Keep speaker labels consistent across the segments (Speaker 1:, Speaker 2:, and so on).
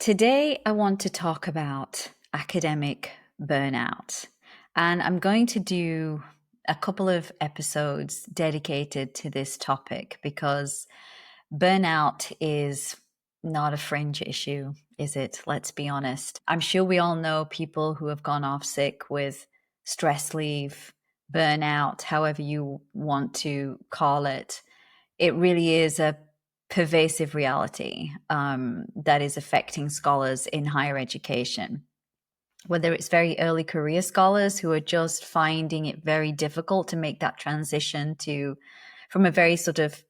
Speaker 1: Today, I want to talk about academic burnout, and I'm going to do a couple of episodes dedicated to this topic because burnout is not a fringe issue, is it? Let's be honest. I'm sure we all know people who have gone off sick with stress leave, burnout, however you want to call it. It really is a pervasive reality that is affecting scholars in higher education, whether it's very early career scholars who are just finding it very difficult to make that transition to from a very sort of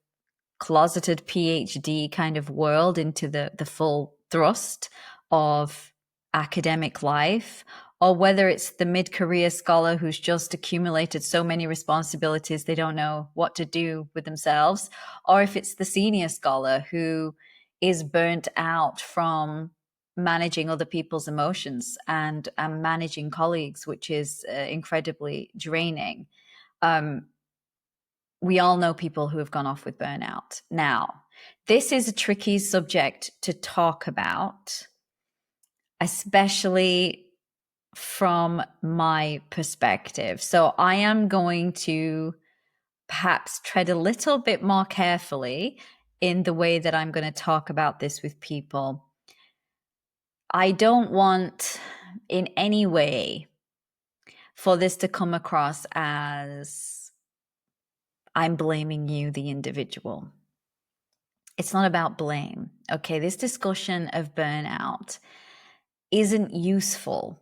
Speaker 1: closeted PhD kind of world into the full thrust of academic life, or whether it's the mid-career scholar who's just accumulated so many responsibilities they don't know what to do with themselves, or if it's the senior scholar who is burnt out from managing other people's emotions and managing colleagues, which is incredibly draining. We all know people who have gone off with burnout. Now, this is a tricky subject to talk about, especially from my perspective. So I am going to perhaps tread a little bit more carefully in the way that I'm going to talk about this with people. I don't want in any way for this to come across as I'm blaming you, the individual. It's not about blame. Okay, this discussion of burnout isn't useful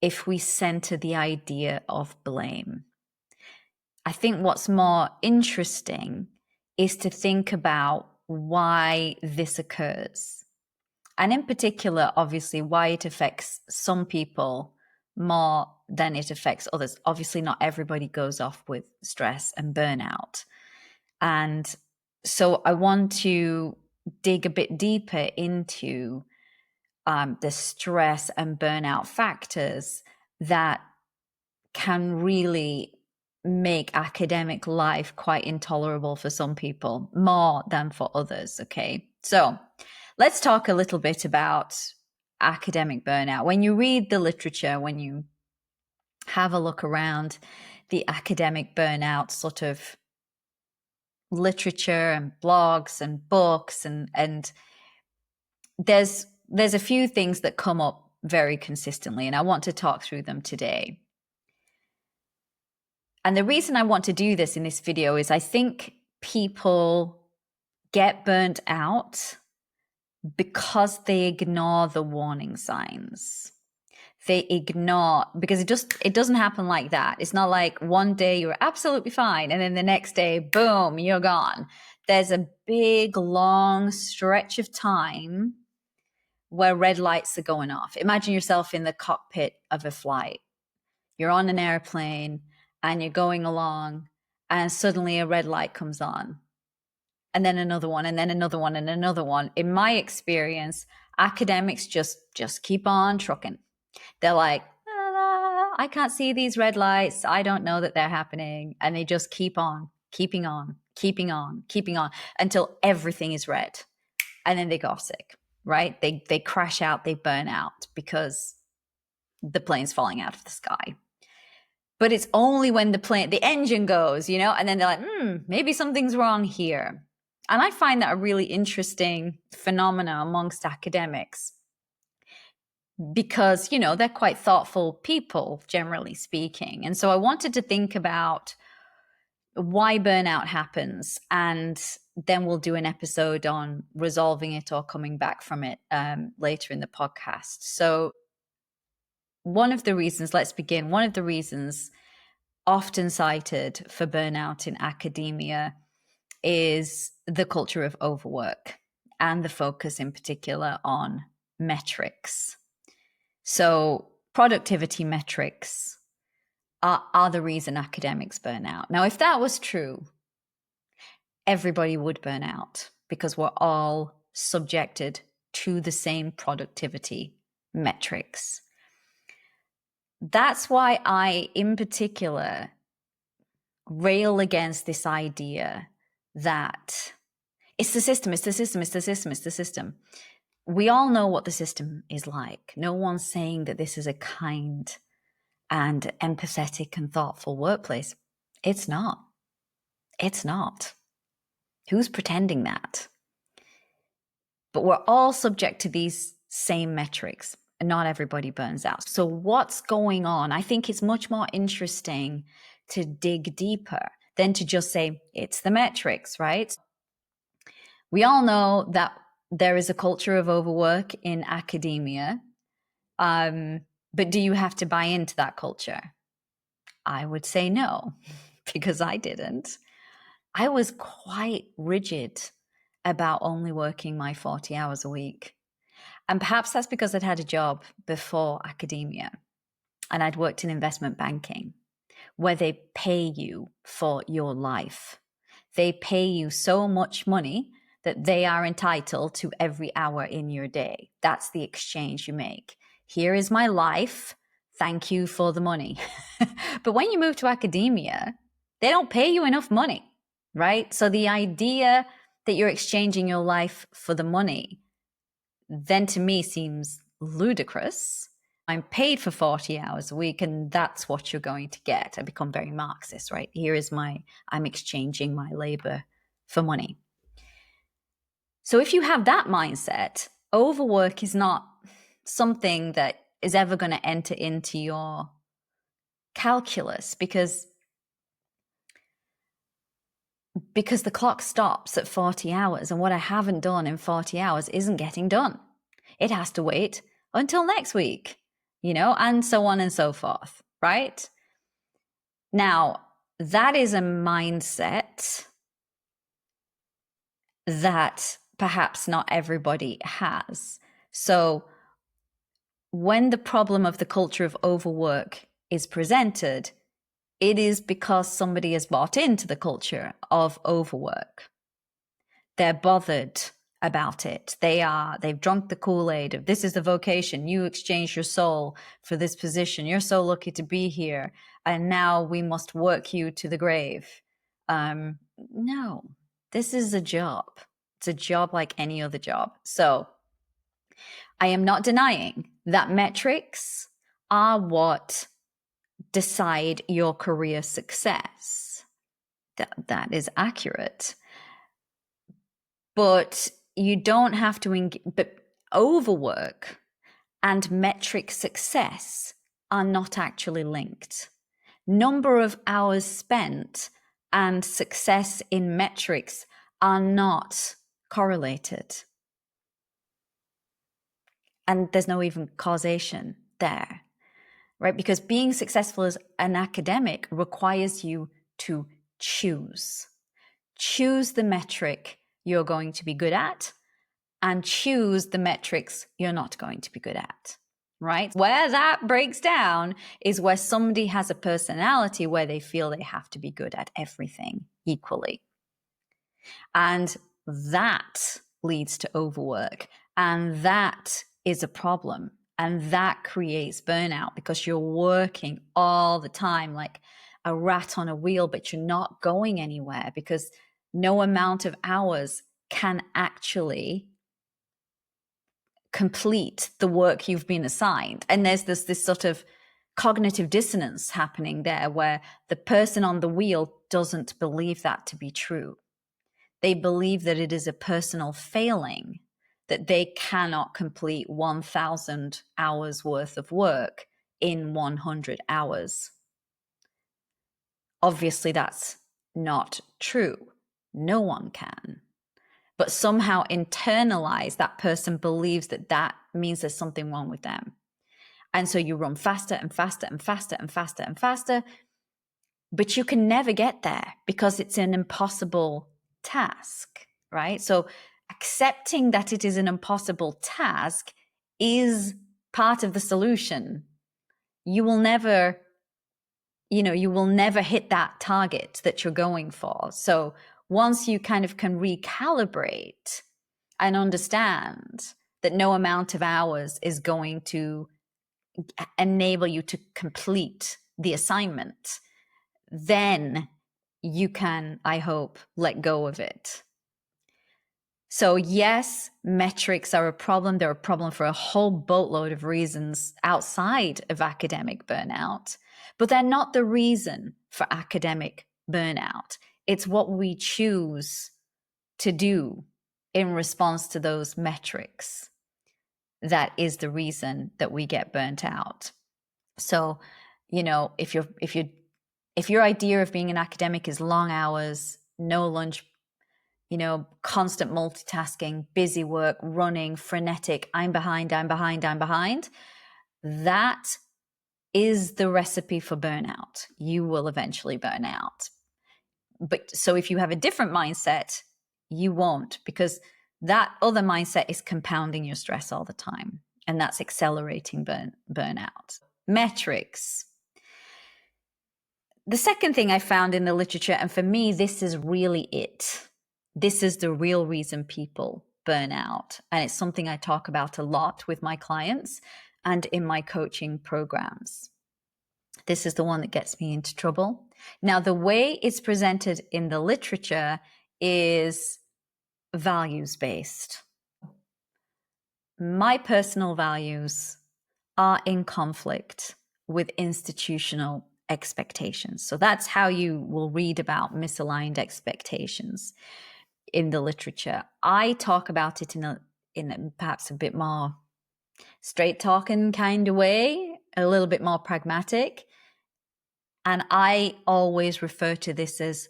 Speaker 1: if we center the idea of blame. I think what's more interesting is to think about why this occurs. And in particular, obviously, why it affects some people more than it affects others. Obviously, not everybody goes off with stress and burnout. And so I want to dig a bit deeper into the stress and burnout factors that can really make academic life quite intolerable for some people, more than for others. Okay, so let's talk a little bit about academic burnout. When you read the literature, when you have a look around the academic burnout sort of literature and blogs and books, and there's a few things that come up very consistently, and I want to talk through them today. And the reason I want to do this in this video is I think people get burnt out because they ignore the warning signs. They ignore, because it doesn't happen like that. It's not like one day you're absolutely fine and then the next day, boom, you're gone. There's a big, long stretch of time where red lights are going off. Imagine yourself in the cockpit of a flight. You're on an airplane and you're going along and suddenly a red light comes on. And then another one, and then another one, and another one. In my experience, academics just keep on trucking. They're like, I can't see these red lights. I don't know that they're happening. And they just keep on, keeping on, keeping on, keeping on until everything is red. And then they go off sick, right? They crash out, they burn out because the plane's falling out of the sky. But it's only when the engine goes, and then they're like, maybe something's wrong here. And I find that a really interesting phenomena amongst academics because, they're quite thoughtful people, generally speaking. And so I wanted to think about why burnout happens, and then we'll do an episode on resolving it or coming back from it later in the podcast. So one of the reasons often cited for burnout in academia is the culture of overwork and the focus in particular on metrics. So productivity metrics are the reason academics burn out. Now, if that was true, everybody would burn out because we're all subjected to the same productivity metrics. That's why I, in particular, rail against this idea that it's the system. we all know what the system is like. No one's saying that this is a kind and empathetic and thoughtful workplace. It's not. It's not. Who's pretending that? But we're all subject to these same metrics, and not everybody burns out. So what's going on? I think it's much more interesting to dig deeper than to just say it's the metrics, right? We all know that there is a culture of overwork in academia. But do you have to buy into that culture? I would say no, because I didn't. I was quite rigid about only working my 40 hours a week. And perhaps that's because I'd had a job before academia and I'd worked in investment banking where they pay you for your life. They pay you so much money that they are entitled to every hour in your day. That's the exchange you make. Here is my life. Thank you for the money. But when you move to academia, they don't pay you enough money, right? So the idea that you're exchanging your life for the money then to me seems ludicrous. I'm paid for 40 hours a week and that's what you're going to get. I become very Marxist, right? I'm exchanging my labor for money. So if you have that mindset, overwork is not something that is ever going to enter into your calculus because the clock stops at 40 hours and what I haven't done in 40 hours isn't getting done. It has to wait until next week, and so on and so forth, right? Now, that is a mindset that perhaps not everybody has. So when the problem of the culture of overwork is presented, it is because somebody has bought into the culture of overwork. They're bothered about it. They've drunk the Kool-Aid of this is the vocation. You exchanged your soul for this position. You're so lucky to be here. And now we must work you to the grave. No, this is a job. It's a job like any other job. So I am not denying that metrics are what decide your career success. That is accurate. But you don't have to but overwork and metric success are not actually linked. Number of hours spent and success in metrics are not correlated. And there's no even causation there, right? Because being successful as an academic requires you to choose the metric you're going to be good at and choose the metrics you're not going to be good at, right? Where that breaks down is where somebody has a personality where they feel they have to be good at everything equally. And that leads to overwork. And that is a problem. And that creates burnout because you're working all the time like a rat on a wheel, but you're not going anywhere because no amount of hours can actually complete the work you've been assigned. And there's this sort of cognitive dissonance happening there where the person on the wheel doesn't believe that to be true. They believe that it is a personal failing, that they cannot complete 1,000 hours worth of work in 100 hours. Obviously, that's not true. No one can. But somehow internalize that person believes that means there's something wrong with them. And so you run faster and faster and faster and faster and faster, but you can never get there because it's an impossible task, right? So accepting that it is an impossible task is part of the solution. You will never hit that target that you're going for. So once you kind of can recalibrate and understand that no amount of hours is going to enable you to complete the assignment, then you can, I hope, let go of it. So yes, metrics are a problem. They're a problem for a whole boatload of reasons outside of academic burnout, but they're not the reason for academic burnout. It's what we choose to do in response to those metrics that is the reason that we get burnt out. So, if your idea of being an academic is long hours, no lunch, constant multitasking, busy work, running, frenetic, I'm behind, that is the recipe for burnout. You will eventually burn out. But so if you have a different mindset, you won't, because that other mindset is compounding your stress all the time. And that's accelerating burnout. Metrics. The second thing I found in the literature, and for me, this is really it. This is the real reason people burn out. And it's something I talk about a lot with my clients and in my coaching programs. This is the one that gets me into trouble. Now, the way it's presented in the literature is values-based. My personal values are in conflict with institutional expectations. So that's how you will read about misaligned expectations in the literature. I talk about it in a perhaps a bit more straight talking kind of way, a little bit more pragmatic. And I always refer to this as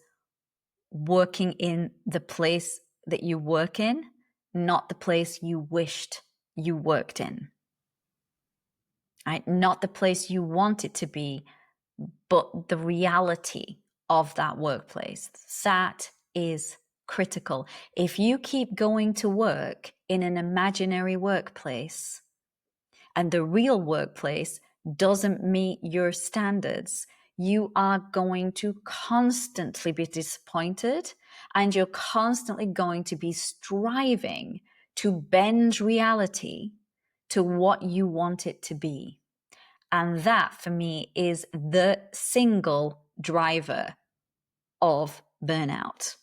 Speaker 1: working in the place that you work in, not the place you wished you worked in. Right? Not the place you want it to be, but the reality of that workplace. That is critical. If you keep going to work in an imaginary workplace and the real workplace doesn't meet your standards, you are going to constantly be disappointed, and you're constantly going to be striving to bend reality to what you want it to be. And that, for me, is the single driver of burnout.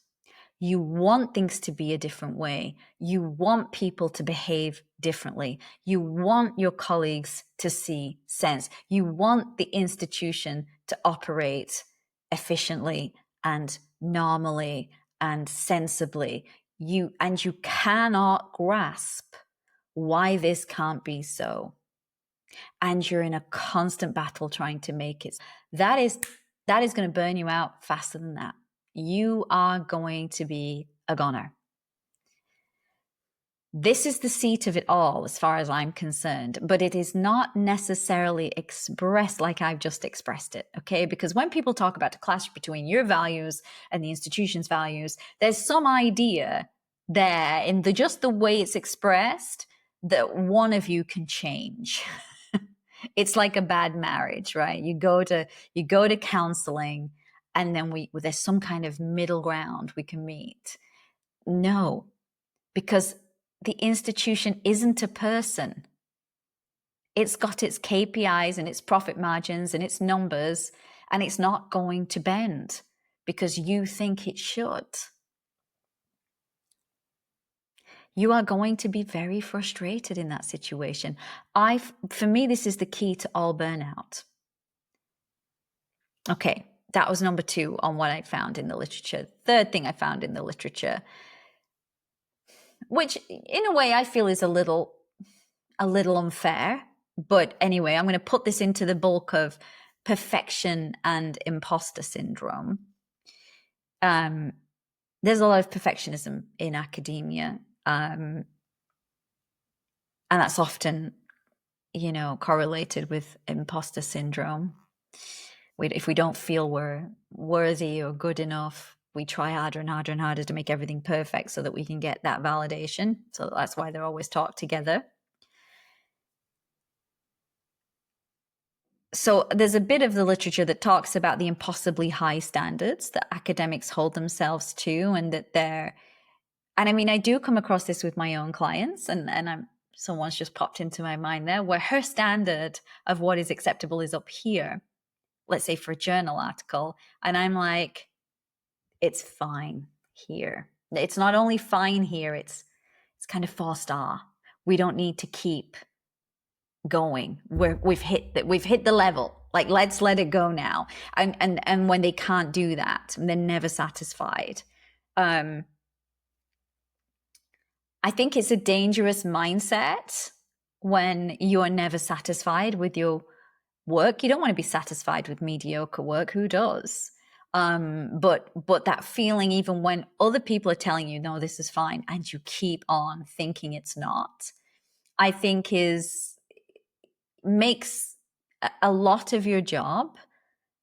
Speaker 1: You want things to be a different way. You want people to behave differently. You want your colleagues to see sense. You want the institution to operate efficiently and normally and sensibly. You cannot grasp why this can't be so. And you're in a constant battle trying to make it. That is going to burn you out faster than that. You are going to be a goner. This is the seat of it all, as far as I'm concerned, but it is not necessarily expressed like I've just expressed it, okay? Because when people talk about the clash between your values and the institution's values, there's some idea there in just the way it's expressed that one of you can change. It's like a bad marriage, right? You go to counseling, and then there's some kind of middle ground we can meet. No, because the institution isn't a person. It's got its KPIs and its profit margins and its numbers, and it's not going to bend because you think it should. You are going to be very frustrated in that situation. For me, this is the key to all burnout. Okay, that was number 2 on what I found in the literature. Third thing I found in the literature, which in a way I feel is a little unfair, but anyway, I'm going to put this into the bulk of perfection and imposter syndrome. There's a lot of perfectionism in academia, and that's often, correlated with imposter syndrome. If we don't feel we're worthy or good enough, we try harder and harder and harder to make everything perfect so that we can get that validation. So that's why they're always taught together. So there's a bit of the literature that talks about the impossibly high standards that academics hold themselves to, and that and I mean, I do come across this with my own clients, and someone's just popped into my mind there, where her standard of what is acceptable is up here, let's say for a journal article. And I'm like, it's fine here. It's not only fine here, it's it's kind of 4-star. We don't need to keep going. We've hit the level. Like, let's let it go now. And when they can't do that, they're never satisfied. I think it's a dangerous mindset when you're never satisfied with your work. You don't want to be satisfied with mediocre work. Who does? But that feeling, even when other people are telling you, no, this is fine, and you keep on thinking it's not, I think makes a lot of your job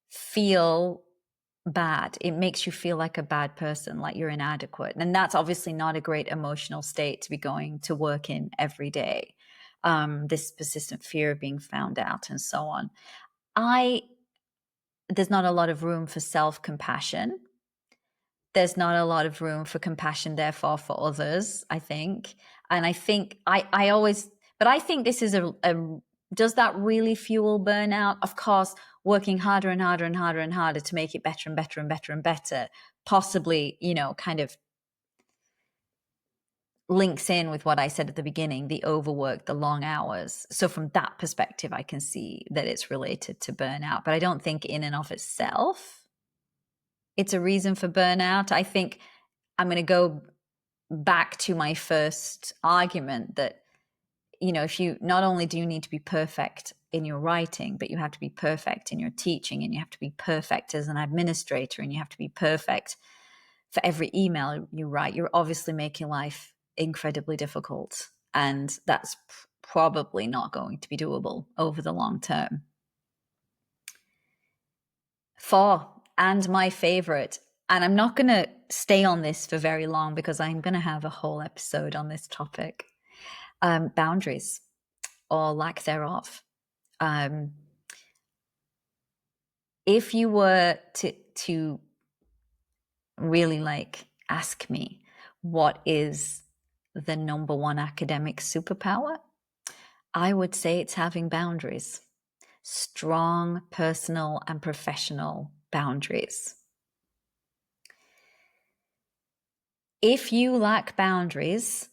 Speaker 1: feel bad. It makes you feel like a bad person, like you're inadequate. And that's obviously not a great emotional state to be going to work in every day. This persistent fear of being found out and so on. There's not a lot of room for self-compassion. There's not a lot of room for compassion, therefore, for others, I think. And I think I always, but I think this is does that really fuel burnout? Of course, working harder and harder and harder and harder to make it better and better and better and better, possibly, kind of links in with what I said at the beginning, the overwork, the long hours. So from that perspective, I can see that it's related to burnout, but I don't think in and of itself it's a reason for burnout. I think I'm going to go back to my first argument that, if you, not only do you need to be perfect in your writing, but you have to be perfect in your teaching, and you have to be perfect as an administrator, and you have to be perfect for every email you write. You're obviously making life incredibly difficult, and that's probably not going to be doable over the long term. 4, and my favorite, and I'm not going to stay on this for very long because I'm going to have a whole episode on this topic. Boundaries, or lack thereof. If you were to really ask me what is the number one academic superpower, I would say it's having boundaries. Strong personal and professional boundaries. If you lack boundaries,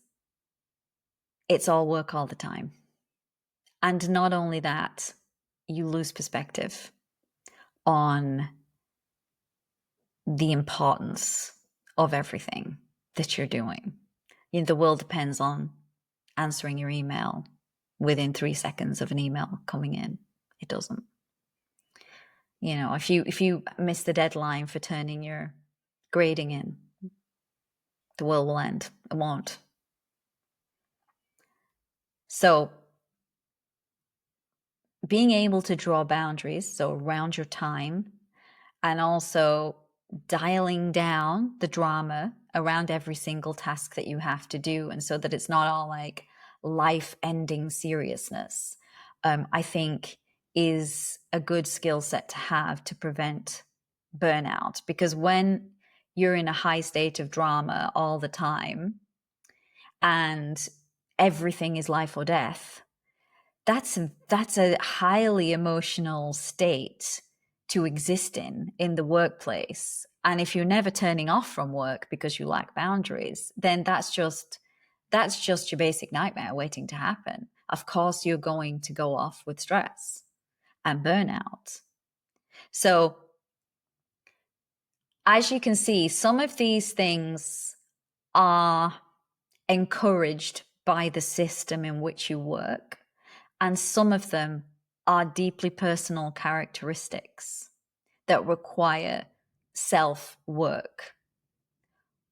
Speaker 1: it's all work all the time. And not only that, you lose perspective on the importance of everything that you're doing. The world depends on answering your email within 3 seconds of an email coming in. It doesn't. If you miss the deadline for turning your grading in, the world will end. It won't. So being able to draw boundaries, so around your time, and also dialing down the drama around every single task that you have to do, and so that it's not all like life-ending seriousness, I think is a good skill set to have to prevent burnout. Because when you're in a high state of drama all the time and everything is life or death, that's a highly emotional state to exist in the workplace. And if you're never turning off from work because you lack boundaries, then that's just your basic nightmare waiting to happen. Of course, you're going to go off with stress and burnout. So as you can see, some of these things are encouraged by the system in which you work, and some of them are deeply personal characteristics that require self-work.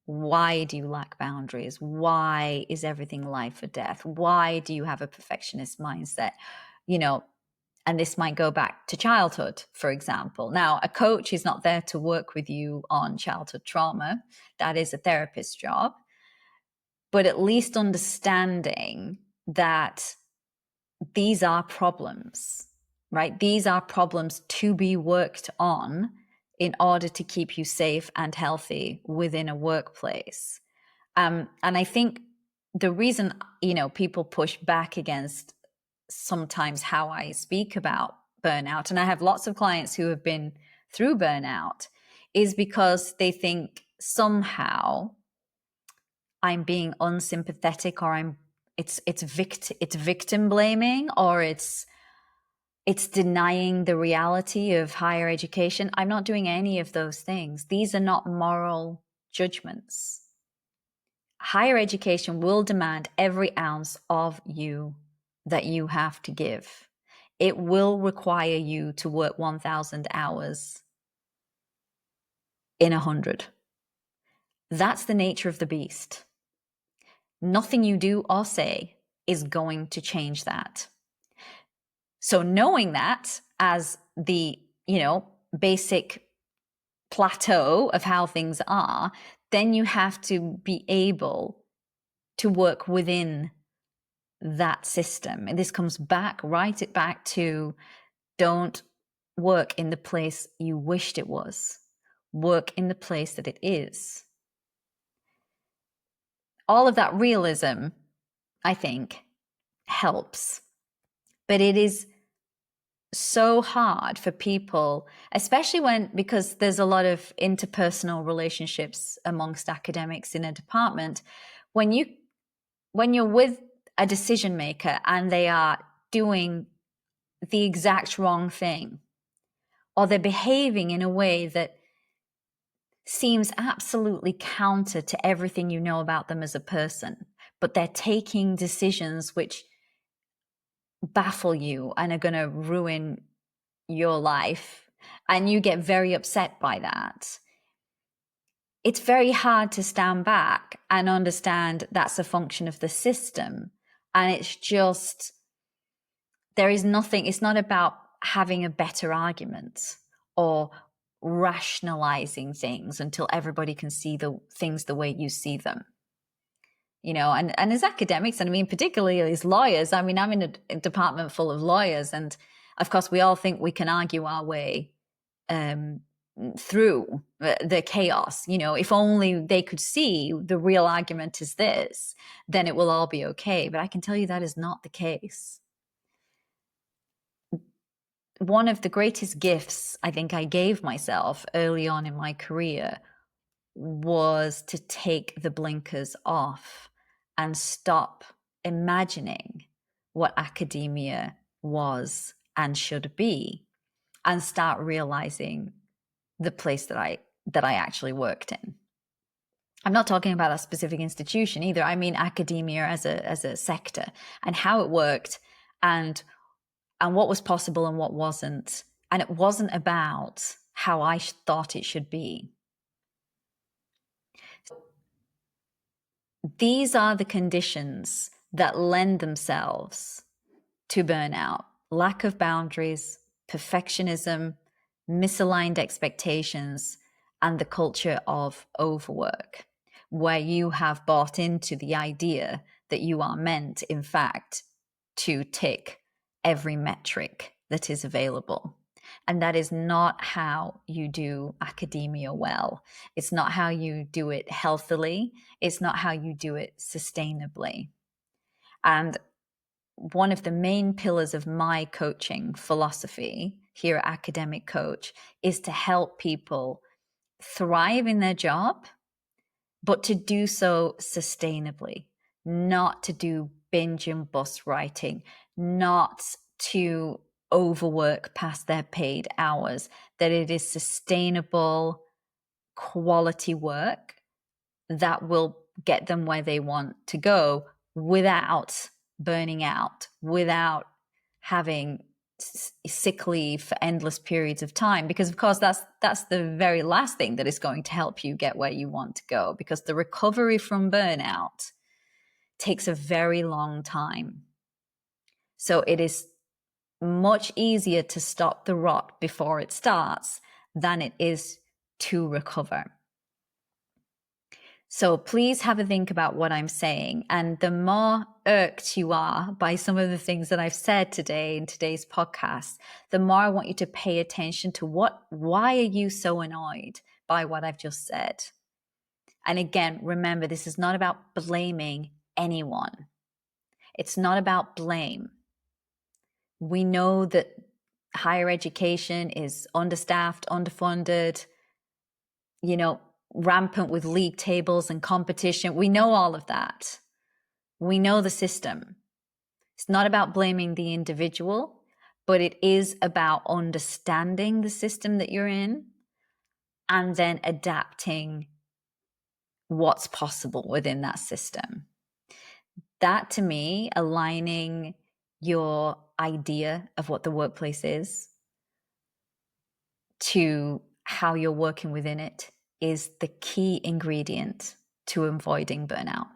Speaker 1: Why do you lack boundaries? Why is everything life or death? Why do you have a perfectionist mindset? And this might go back to childhood, for example. Now, a coach is not there to work with you on childhood trauma. That is a therapist's job. But at least understanding that these are problems, right? These are problems to be worked on in order to keep you safe and healthy within a workplace. And I think the reason, people push back against sometimes how I speak about burnout, and I have lots of clients who have been through burnout, is because they think somehow I'm being unsympathetic, or it's victim blaming, or it's denying the reality of higher education. I'm not doing any of those things. These are not moral judgments. Higher education will demand every ounce of you that you have to give. It will require you to work 1,000 hours in 100. That's the nature of the beast. Nothing you do or say is going to change that. So knowing that as the, basic plateau of how things are, then you have to be able to work within that system. And this comes back, write it back to, don't work in the place you wished it was. Work in the place that it is. All of that realism, I think, helps. But it is so hard for people, especially because there's a lot of interpersonal relationships amongst academics in a department. When you're with a decision maker and they are doing the exact wrong thing, or they're behaving in a way that seems absolutely counter to everything you know about them as a person, but they're taking decisions which baffle you and are going to ruin your life, and you get very upset by that, it's very hard to stand back and understand that's a function of the system. And it's just, it's not about having a better argument or rationalizing things until everybody can see the things the way you see them. And as academics, and I mean, particularly as lawyers, I mean, I'm in a department full of lawyers, and of course, we all think we can argue our way through the chaos. If only they could see the real argument is this, then it will all be okay. But I can tell you that is not the case. One of the greatest gifts I think I gave myself early on in my career was to take the blinkers off and stop imagining what academia was and should be, and start realizing the place that I actually worked in. I'm not talking about a specific institution either. I mean academia as a sector, and how it worked, and what was possible and what wasn't. And it wasn't about how I thought it should be. These are the conditions that lend themselves to burnout: lack of boundaries, perfectionism, misaligned expectations, and the culture of overwork, where you have bought into the idea that you are meant, in fact, to tick every metric that is available. And that is not how you do academia well. It's not how you do it healthily. It's not how you do it sustainably. And one of the main pillars of my coaching philosophy here at Academic Coach is to help people thrive in their job, but to do so sustainably, not to do binge and bust writing, not to overwork past their paid hours, that it is sustainable, quality work that will get them where they want to go without burning out, without having sick leave for endless periods of time. Because of course that's the very last thing that is going to help you get where you want to go, because the recovery from burnout takes a very long time. So it is much easier to stop the rot before it starts than it is to recover. So please have a think about what I'm saying. And the more irked you are by some of the things that I've said today in today's podcast, the more I want you to pay attention to why are you so annoyed by what I've just said? And again, remember, this is not about blaming anyone. It's not about blame. We know that higher education is understaffed, underfunded. rampant with league tables and competition. We know all of that. We know the system. It's not about blaming the individual, but it is about understanding the system that you're in and then adapting what's possible within that system. That, to me, aligning your idea of what the workplace is to how you're working within it is the key ingredient to avoiding burnout.